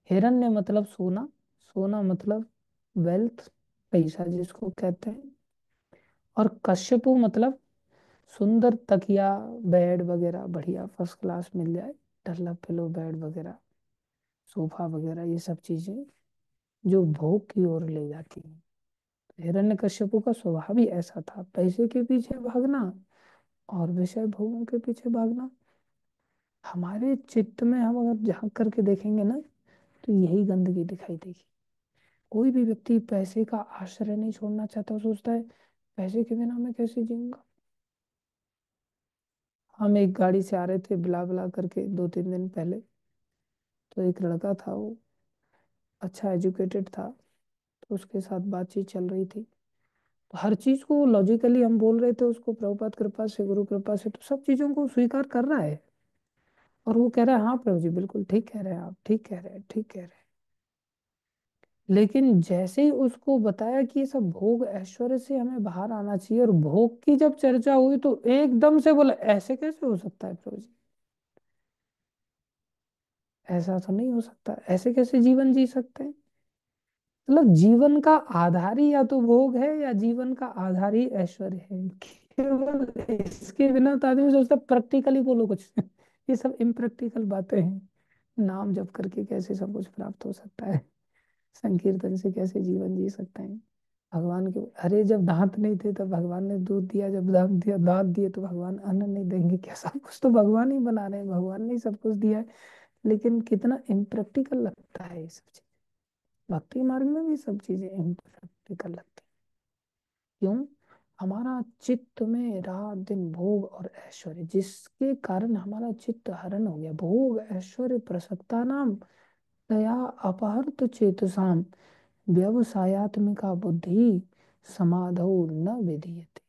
हिरण्य मतलब सोना, सोना मतलब वेल्थ, पैसा जिसको कहते हैं। और कश्यपु मतलब सुंदर तकिया, बेड वगैरह बढ़िया फर्स्ट क्लास मिल जाए, डल्ला पिलो बेड वगैरह, सोफा वगैरह, ये सब चीजें जो भोग की ओर ले जाती हैं। हिरण्यकश्यपु का स्वभाव ही ऐसा था, पैसे के पीछे भागना और विषय भोगों के पीछे भागना। हमारे चित्त में हम अगर झांक करके देखेंगे ना तो यही गंदगी दिखाई देगी। कोई भी व्यक्ति पैसे का आश्रय नहीं छोड़ना चाहता, वो सोचता है पैसे के बिना मैं कैसे जीऊंगा। हम एक गाड़ी से आ रहे थे बुला बुला करके 2-3 दिन पहले, तो एक लड़का था, वो अच्छा एजुकेटेड था, तो उसके साथ बातचीत चल रही थी। तो हर चीज को लॉजिकली हम बोल रहे थे उसको, प्रभुपाद कृपा से, गुरु कृपा से, तो सब चीजों को स्वीकार कर रहा है। और वो कह रहा है हाँ प्रभु जी बिल्कुल ठीक कह रहे हैं आप, ठीक कह रहे हैं, ठीक कह रहे हैं। लेकिन जैसे ही उसको बताया कि ये सब भोग ऐश्वर्य से हमें बाहर आना चाहिए, और भोग की जब चर्चा हुई तो एकदम से बोला ऐसे कैसे हो सकता है प्रभु जी, ऐसा तो नहीं हो सकता, ऐसे कैसे जीवन जी सकते हैं। मतलब जीवन का आधार ही या तो भोग है या जीवन का आधार ही ऐश्वर्य है। केवल इसके बिना तो आदमी सोचता प्रैक्टिकली बोलो कुछ। ये सब इम्प्रैक्टिकल बातें हैं। नाम जप करके कैसे सब कुछ प्राप्त हो सकता है, संकीर्तन से कैसे जीवन जी सकते हैं। भगवान के अरे जब दांत नहीं थे तब भगवान ने दूध दिया, जब दांत दिए तो भगवान अन्न नहीं देंगे क्या? सब कुछ तो भगवान ही बना रहे हैं, भगवान ने ही सब कुछ दिया है। लेकिन कितना इम्प्रैक्टिकल लगता है ये सब चीज। भक्ति मार्ग में भी सब चीजें इम्प्रैक्टिकल लगती हैं। क्यों? हमारा चित्त में रात दिन भोग और ऐश्वर्य, जिसके कारण हमारा चित्त हरण हो गया। भोग ऐश्वर्य प्रसक्ता नाम दया अपहर्त चेतसाम व्यवसायत्मिका बुद्धि समाधौ न विधीयते।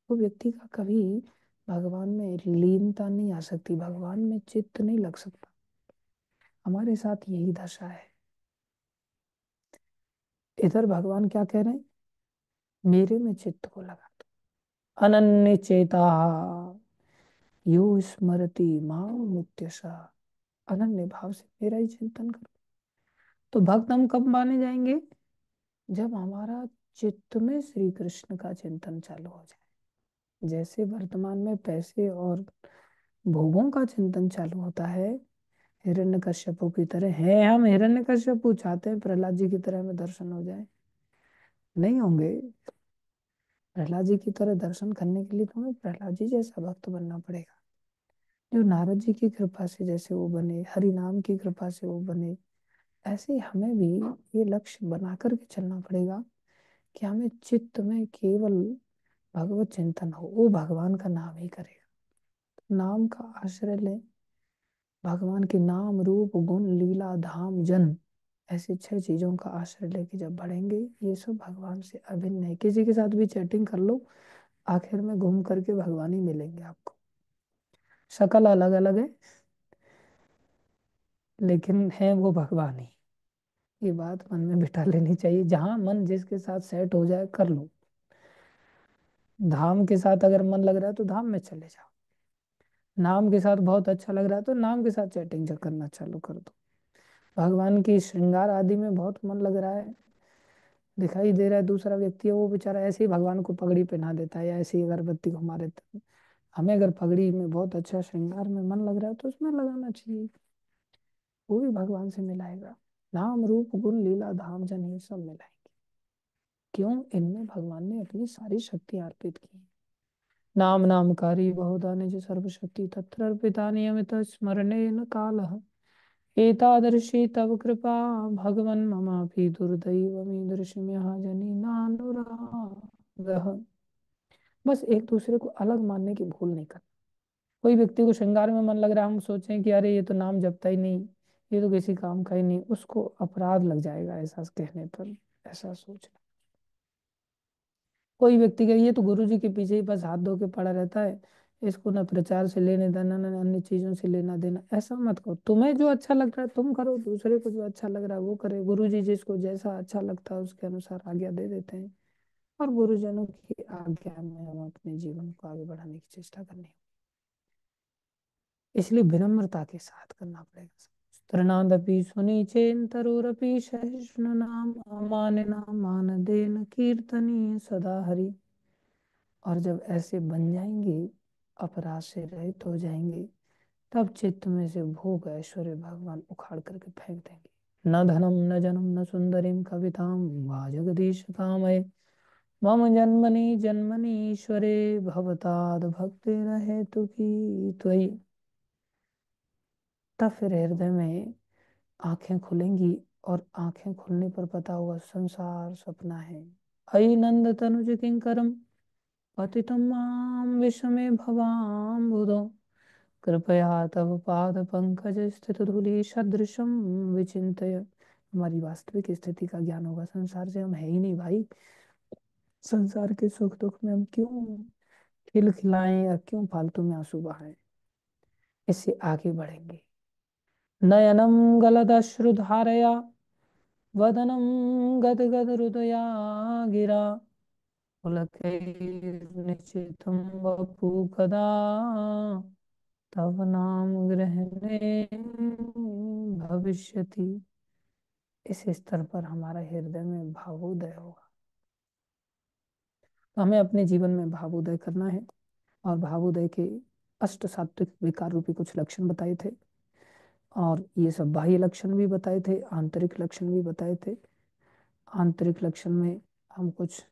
वो व्यक्ति का कभी भगवान में लीनता नहीं आ सकती, भगवान में चित्त नहीं लग सकता। हमारे साथ यही दशा है। इधर भगवान क्या कह रहे हैं? मेरे में चित्त को लगा दो। अनन्य चेता यो स्मरति मां नित्यशः। अनन्य भाव से मेरा ही चिंतन करो। तो भक्त हम कब माने जाएंगे? जब हमारा चित्त में श्री कृष्ण का चिंतन चालू हो जाए। जैसे वर्तमान में पैसे और भोगों का चिंतन चालू होता है, हिरण्यकश्यपु की तरह है हम। हिरण्यकश्यपु चाहते हैं प्रहलाद जी की तरह हमें दर्शन हो जाए, नहीं होंगे। प्रहलाद जी की तरह दर्शन करने के लिए तो हमें प्रहलाद जी जैसा भक्त बनना पड़ेगा, जो नारद जी की कृपा से जैसे वो बने, हरि नाम की कृपा से वो बने। ऐसे ही हमें भी ये लक्ष्य बना करके चलना पड़ेगा कि हमें चित्त में केवल भगवत चिंतन हो, वो भगवान का नाम ही करेगा। नाम का आश्रय ले, भगवान के नाम रूप गुण लीला धाम जन, ऐसे 6 चीजों का आश्रय लेके जब बढ़ेंगे, ये सब भगवान से अभिन्न है। किसी के साथ भी चैटिंग कर लो, आखिर में घूम करके भगवान ही मिलेंगे आपको। शक्ल अलग अलग है, लेकिन है वो भगवान ही। ये बात मन में बिठा लेनी चाहिए। जहां मन जिसके साथ सेट हो जाए कर लो। धाम के साथ अगर मन लग रहा है तो धाम में चले जाओ, नाम के साथ बहुत अच्छा लग रहा है तो नाम के साथ चैटिंग करना चालू कर दो। भगवान की श्रृंगार आदि में बहुत मन लग रहा है, दिखाई दे रहा है दूसरा व्यक्ति है, वो बेचारा ऐसे ही भगवान को पगड़ी पहना देता है या ऐसे ही अगरबत्ती घुमा देता है। हमें अगर पगड़ी में बहुत अच्छा श्रृंगार में मन लग रहा है तो उसमें लगाना चाहिए, वो भी भगवान से मिलाएगा। नाम रूप गुण लीला धाम जन, ये सब मिलाएंगे। क्यों? इनमें भगवान ने अपनी सारी शक्ति अर्पित की है। नाम नामकारी बहुधा निज सर्वशक्ति तत्र अर्पिता नियमित स्मरणेन कालः। एतादृशी तव कृपा भगवन् ममापि दुर्दैवमीदृशम्यः जनि नानुरागः। बस एक दूसरे को अलग मानने की भूल नहीं करनी। कोई व्यक्ति को श्रृंगार में मन लग रहा है, हम सोचें कि अरे ये तो नाम जपता ही नहीं, ये तो किसी काम का ही नहीं, उसको अपराध लग जाएगा ऐसा कहने पर। ऐसा सोचना। कोई व्यक्ति कहे ये तो गुरु जी के पीछे ही बस हाथ धो के पड़ा रहता है, इसको ना प्रचार से लेने देना ना अन्य चीजों से लेना देना, ऐसा मत करो। तुम्हें जो अच्छा लग रहा है तुम करो, दूसरे को जो अच्छा लग रहा है वो करे। गुरु जी जिसको जैसा अच्छा लगता है उसके अनुसार आज्ञा दे देते हैं, और गुरुजनों की आज्ञा में हम अपने जीवन को आगे बढ़ाने की चेष्टा करनी है। इसलिए विनम्रता के साथ करना पड़ेगा। स्तृणादपि सुनिचेन्तरोरपि सहिष्णुनाम अमानिना मानदेन कीर्तनीय सदा हरि। और जब ऐसे बन जाएंगे, अपराध से रहित हो जाएंगे, तब चित्त में से भोग ऐश्वर्य भगवान उखाड़ करके फेंक देंगे। न धनम न जनम न सुंदरीम कविताम वा जगदीश कामये, मम जन्मनि जन्मनि ईश्वरे भवताद भक्ति रहे तुकी त्वयि। तब फिर हृदय में आंखें खुलेंगी, और आंखें खुलने पर पता होगा संसार सपना है। अयि नंद तनुज किंकरम पतितं मां विषमे भवाम्बुधौ, कृपया तव पाद पंकज स्थित धूलि सदृशं विचिंतय। हमारी वास्तविक स्थिति का ज्ञान होगा, संसार से हम है ही नहीं भाई। संसार के सुख दुख में हम क्यों खिलखिलाएं या क्यों फालतू में आंसू बहाएं। इससे आगे बढ़ेंगे। नयनम गलदश्रुधारया वदनम गदगद हृदया गिरा, पुलकैर्निशितं वपु कदा तव नाम ग्रहणे भविष्यति। इस स्तर पर हमारा हृदय में भावोदय होगा। तो हमें अपने जीवन में भावोदय करना है। और भावोदय के अष्ट सात्विक विकार रूपी कुछ लक्षण बताए थे, और ये सब बाह्य लक्षण भी बताए थे, आंतरिक लक्षण भी बताए थे। आंतरिक लक्षण में हम कुछ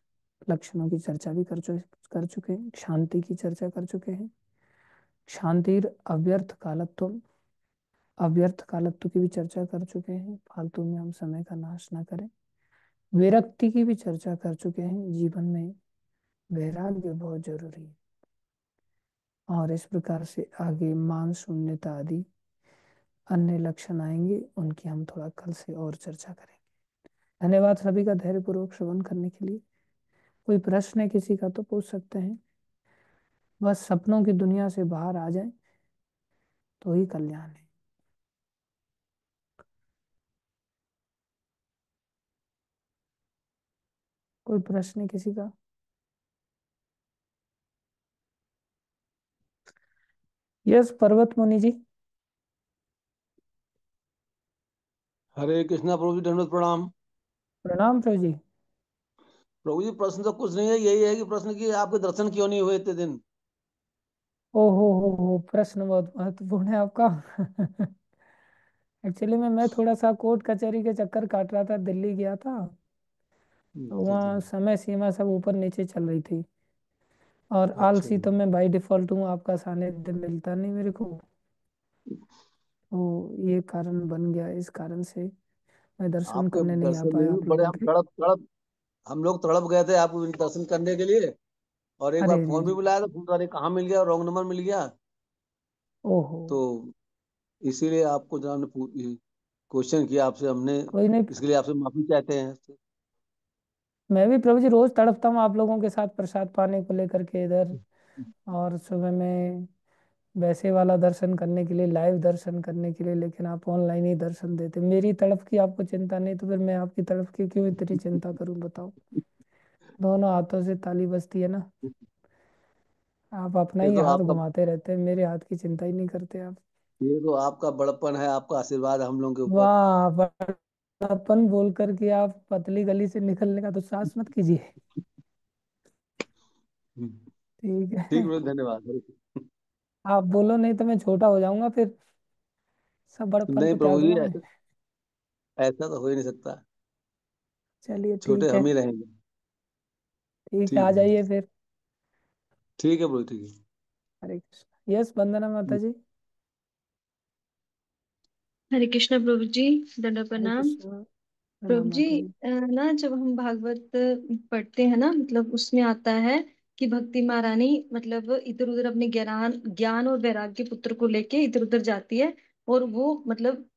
लक्षणों की चर्चा भी कर चुके हैं। शांति की चर्चा कर चुके हैं। शांतिर अव्यर्थ कालत्व, अव्यर्थ कालत्व की भी चर्चा कर चुके हैं, फालतू में हम समय का नाश ना करें। विरक्ति की भी चर्चा कर चुके हैं, जीवन में वैराग्य बहुत जरूरी है। और इस प्रकार से आगे मान शून्यता आदि अन्य लक्षण आएंगे, उनकी हम थोड़ा कल से और चर्चा करेंगे। धन्यवाद सभी का धैर्यपूर्वक श्रवण करने के लिए। कोई प्रश्न है किसी का तो पूछ सकते हैं। बस सपनों की दुनिया से बाहर आ जाए तो ही कल्याण है। कोई प्रश्न है किसी का? यस, पर्वत मुनि जी। हरे कृष्णा प्रभु जी, दंडवत प्रणाम। प्रणाम प्रभु जी। प्रभु जी, प्रश्न तो कुछ नहीं है, यही है कि प्रश्न की आपके दर्शन क्यों नहीं हुए इतने दिन। हो, प्रश्न बहुत महत्वपूर्ण है आपका। एक्चुअली में मैं थोड़ा सा कोर्ट कचहरी के चक्कर काट रहा था, दिल्ली गया था। तो अच्छा अच्छा। वहाँ समय सीमा सब ऊपर नीचे चल रही थी, और अच्छा आलसी तो मैं बाई डिफॉल्ट हूँ, आपका सानिध्य मिलता नहीं मेरे को। तो ये कारण बन गया, इस कारण से मैं दर्शन आपके करने नहीं आ दर्शन पाया नहीं हुए, आप बड़े लोगों हम के। तड़प तड़प, हम लोग तड़प गए थे आप दर्शन करने के लिए। और एक अरे बार रे फोन भी रे। बुलाया तो फोन अरे कहाँ मिल गया, रॉन्ग नंबर मिल गया। ओहो। तो इसीलिए आपको क्वेश्चन किया आपसे हमने। कोई नहीं। इसके लिए आपसे माफी चाहते हैं। मैं भी प्रभु जी रोज तड़पता हूँ आप लोगों के साथ प्रसाद पाने को लेकर के इधर। और सुबह में वैसे वाला दर्शन करने के लिए, लाइव दर्शन करने के लिए, लेकिन आप ऑनलाइन ही दर्शन देते। मेरी तड़प की आपको चिंता नहीं तो फिर मैं आपकी तड़प की क्यों इतनी चिंता करूं बताओ। दोनों हाथों से ताली बजती है ना। आप अपना ये ही तो हाथ आपका घुमाते रहते हैं, मेरे हाथ की चिंता ही नहीं करते आप। ये तो आपका बड़प्पन है, आपका आशीर्वाद है हम लोगों के ऊपर। वाह, बड़प्पन बोल करके आप पतली गली से निकलने का तो साहस मत कीजिए। हम्म, ठीक ठीक है। है, धन्यवाद। आप बोलो नहीं तो मैं छोटा हो जाऊंगा फिर। सब बड़प्पन नहीं तो त्याग प्रभु जी, दूंगा मैं। ऐसा ऐसा तो हो ही नहीं सकता। चलिए छोटे ठीक है। हम ही रहेंगे। ठीक है, ठीक आ है, जाइए फिर। ठीक है प्रभु, ठीक है। हरे कृष्ण। यस, वंदना माता जी। हरे कृष्णा प्रभु जी। दंडवत हरे प्रणाम। कृष्ण। प्रभु प्रणाम जी, माता जी। ना जब हम भागवत पढ़ते हैं ना, मतलब उसमें आता है कि भक्ति महारानी मतलब इधर उधर अपने ज्ञान ज्ञान और वैराग्य पुत्र को लेके इधर उधर जाती है। और वो मतलब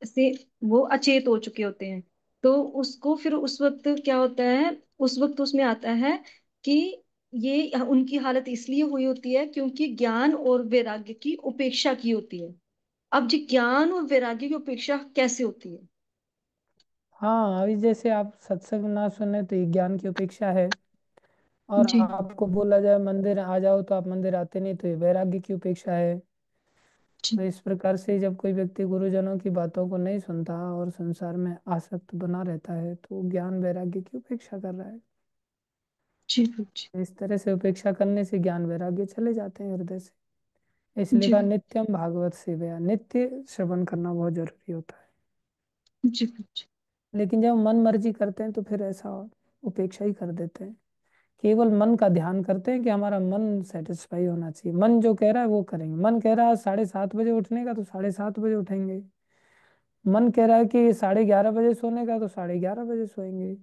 से वो अचेत हो चुके होते हैं। तो उसको फिर उस वक्त क्या होता है, उस वक्त उसमें आता है कि ये उनकी हालत इसलिए हुई होती है क्योंकि ज्ञान और वैराग्य की उपेक्षा की होती है। अब जी ज्ञान और वैराग्य की उपेक्षा कैसे होती है? हाँ, अभी जैसे आप सत्संग ना सुने तो ये ज्ञान की उपेक्षा है। और जी आपको बोला जाए मंदिर आ जाओ तो आप मंदिर आते नहीं तो ये वैराग्य की उपेक्षा है। जी तो इस प्रकार से जब कोई व्यक्ति गुरुजनों की बातों को नहीं सुनता और संसार में आसक्त बना रहता है तो वो ज्ञान वैराग्य की उपेक्षा कर रहा है। जी प्रभु जी। इस तरह से उपेक्षा करने से ज्ञान वैराग्य चले जाते हैं हृदय से। इसलिए जी कहा नित्यम भागवत सेवया, नित्य श्रवण करना बहुत जरूरी होता है। जी प्रभु जी। लेकिन जब मन मर्जी करते हैं तो फिर ऐसा उपेक्षा ही कर देते हैं। केवल मन का ध्यान करते हैं कि हमारा मन सेटिस्फाई होना चाहिए, मन जो कह रहा है वो करेंगे। मन कह रहा है 7:30 बजे उठने का तो 7:30 बजे उठेंगे। मन कह रहा है कि 11:30 बजे सोने का तो 11:30 बजे सोएंगे।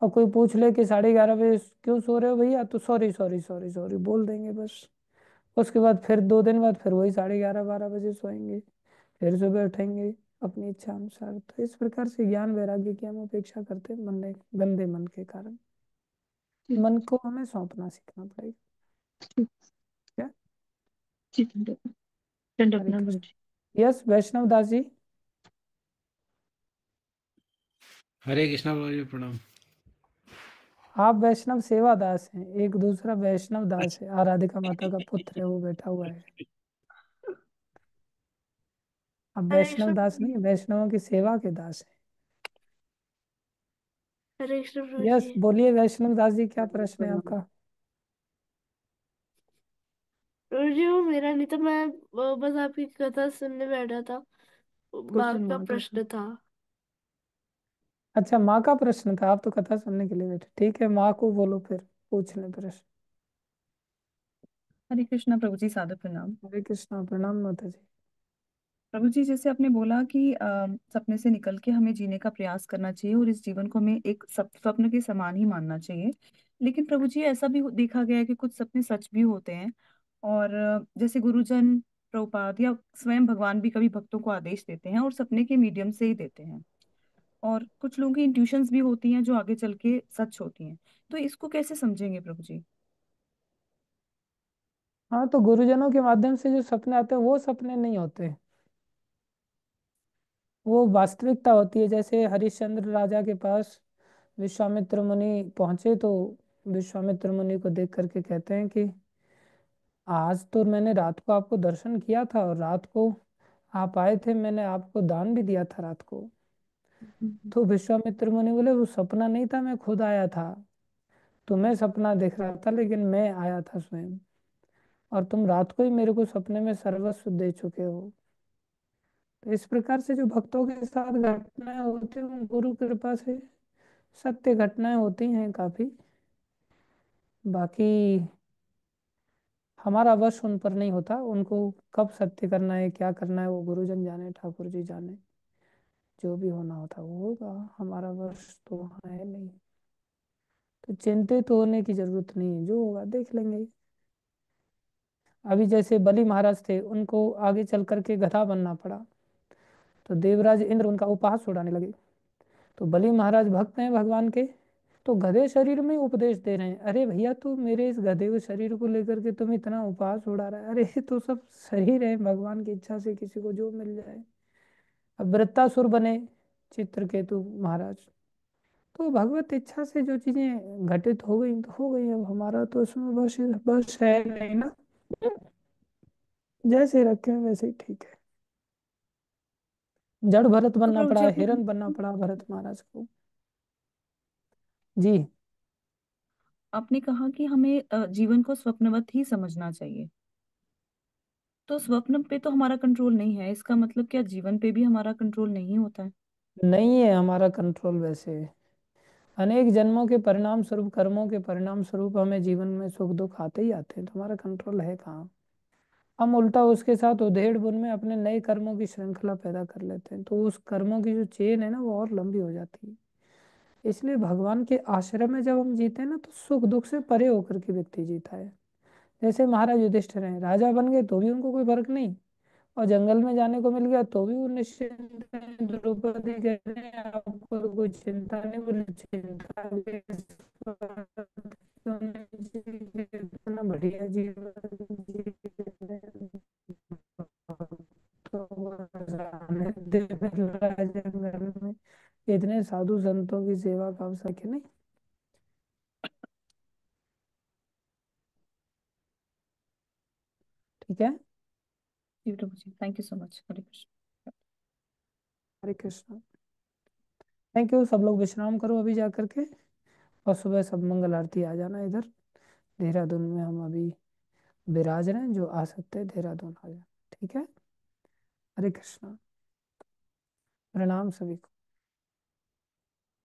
और कोई पूछ ले कि 11:30 बजे क्यों सो रहे हो भैया, तो सॉरी सॉरी सॉरी सॉरी बोल देंगे बस। उसके बाद फिर 2 दिन बाद फिर वही 11:30 12 बजे सोएंगे। फिर सुबह उठेंगे अपनी इच्छा अनुसार। तो इस प्रकार से ज्ञान वैराग्य की हम अपेक्षा करते हैं मन, गंदे मन के कारण। जी मन को हमें सौंपना सीखना पड़ेगा। क्या। जी दंडवत दंडवत हरे प्रणाम प्रभु जी। कृष्ण। यस, वैष्णव दास जी। हरे कृष्णा प्रभु जी, प्रणाम। आप वैष्णव सेवा दास हैं, एक दूसरा वैष्णव दास अच्छा। है, आराधिका माता का पुत्र है, वो बैठा हुआ है। अब हरे वैष्णव कृष्ण दास प्रभु नहीं, जी। वैष्णवों की सेवा के दास हरे कृष्ण प्रभु है। जी। यस, बोलिए वैष्णव दास जी, क्या प्रश्न है आपका। प्रभु जी, वो मेरा नहीं था, मैं बस आपकी कथा सुनने बैठा था। माँ क्वेश्चन का माँ का। प्रश्न था। अच्छा, माँ का प्रश्न था, आप तो कथा सुनने के लिए बैठे। ठीक है, माँ को बोलो फिर, पूछ लें प्रश्न। हरे कृष्णा प्रभु जी, सादर प्रणाम। हरे कृष्णा, प्रणाम माता जी। प्रभु जी, जैसे आपने बोला कि सपने से निकल के हमें जीने का प्रयास करना चाहिए और इस जीवन को हमें एक स्वप्न के समान ही मानना चाहिए। लेकिन प्रभु जी, ऐसा भी देखा गया है कि कुछ सपने सच भी होते हैं। और जैसे गुरुजन, प्रभुपाद या स्वयं भगवान भी कभी भक्तों को आदेश देते हैं और सपने के मीडियम से ही देते हैं। और कुछ लोगों की इंट्यूशंस भी होती हैं जो आगे चल के सच होती हैं। तो इसको कैसे समझेंगे प्रभु जी? हाँ, तो गुरुजनों के माध्यम से जो सपने आते हैं वो सपने नहीं होते, वो वास्तविकता होती है। जैसे हरिश्चंद्र राजा के पास विश्वामित्र मुनि पहुंचे तो विश्वामित्र मुनि को देख करके कहते हैं कि आज तो मैंने रात को आपको दर्शन किया था और रात को आप आए थे, मैंने आपको दान भी दिया था रात को। हम्म। तो विश्वामित्र मुनि बोले वो सपना नहीं था, मैं खुद आया था। तुम्हें सपना दिख रहा था लेकिन मैं आया था स्वयं। और तुम रात को ही मेरे को सपने में सर्वस्व दे चुके हो। तो इस प्रकार से जो भक्तों के साथ घटनाएं होती हैं गुरु कृपा से सत्य घटनाएं होती हैं काफी। बाकी हमारा वश उन पर नहीं होता, उनको कब सत्य करना है क्या करना है वो गुरुजन जाने, ठाकुर जी जाने। जो भी होना होता वो होगा, हमारा वश तो है नहीं। तो चिंतित होने की जरूरत नहीं है, जो होगा देख लेंगे। अभी जैसे बलि महाराज थे, उनको आगे चल करके गधा बनना पड़ा, तो देवराज इंद्र उनका उपहास उड़ाने लगे। तो बलि महाराज भक्त हैं भगवान के, तो गधे शरीर में उपदेश दे रहे हैं, अरे भैया तू मेरे इस गधे के शरीर को लेकर के तुम इतना उपहास उड़ा रहा है, अरे ये तो सब शरीर है, भगवान की इच्छा से किसी को जो मिल जाए। अब वृत्तासुर बने चित्रकेतु महाराज, तो भगवत इच्छा से जो चीजें घटित हो गई तो हो गई, अब हमारा तो इसमें बस बस है नहीं ना, जैसे रखे हैं वैसे ही ठीक है। जड़ भरत तो बनना प्रभु जी पड़ा, आपने हिरन बनना पड़ा भरत महाराज को। जी। आपने कहा कि हमें जीवन को स्वप्नवत ही समझना चाहिए। तो स्वप्न पे तो हमारा कंट्रोल नहीं है, इसका मतलब क्या जीवन पे भी हमारा कंट्रोल नहीं होता है? नहीं है हमारा कंट्रोल, वैसे अनेक जन्मों के परिणाम स्वरूप, कर्मों के परिणाम स्वरूप हमें जीवन में सुख दुख आते ही आते हैं, तो हमारा कंट्रोल है कहाँ। हम उल्टा उसके साथ उधेड़ बुन में अपने नए कर्मों की श्रृंखला पैदा कर लेते हैं, तो उस कर्मों की जो चेन है ना वो और लंबी हो जाती है। इसलिए भगवान के आश्रम में जब हम जीते हैं ना, तो सुख दुख से परे होकर के व्यक्ति जीता है। जैसे महाराज युधिष्ठिर हैं, राजा बन गए तो भी उनको कोई फर्क नहीं, और जंगल में जाने को मिल गया तो भी वो निश्चिंत हैं। द्रौपदी कह रहे हैं आपको तो कोई चिंता नहीं, बोले चिंता के इस बात की होनी चाहिए, इतना बढ़िया जीवन जी रहे हैं, तो जाने दे मेरा जंगल में, इतने साधु संतों की सेवा का अवसर के नहीं। ठीक है। जी प्रभु जी, thank you so much. Hare Krishna. Hare Krishna. Thank you. सब लोग विश्राम करो अभी जा करके, और सुबह सब मंगल आरती आ जाना इधर देहरादून में, हम अभी विराज रहे हैं, जो आ सकते हैं देहरादून आ जाए। ठीक है। हरे कृष्णा। प्रणाम सभी को।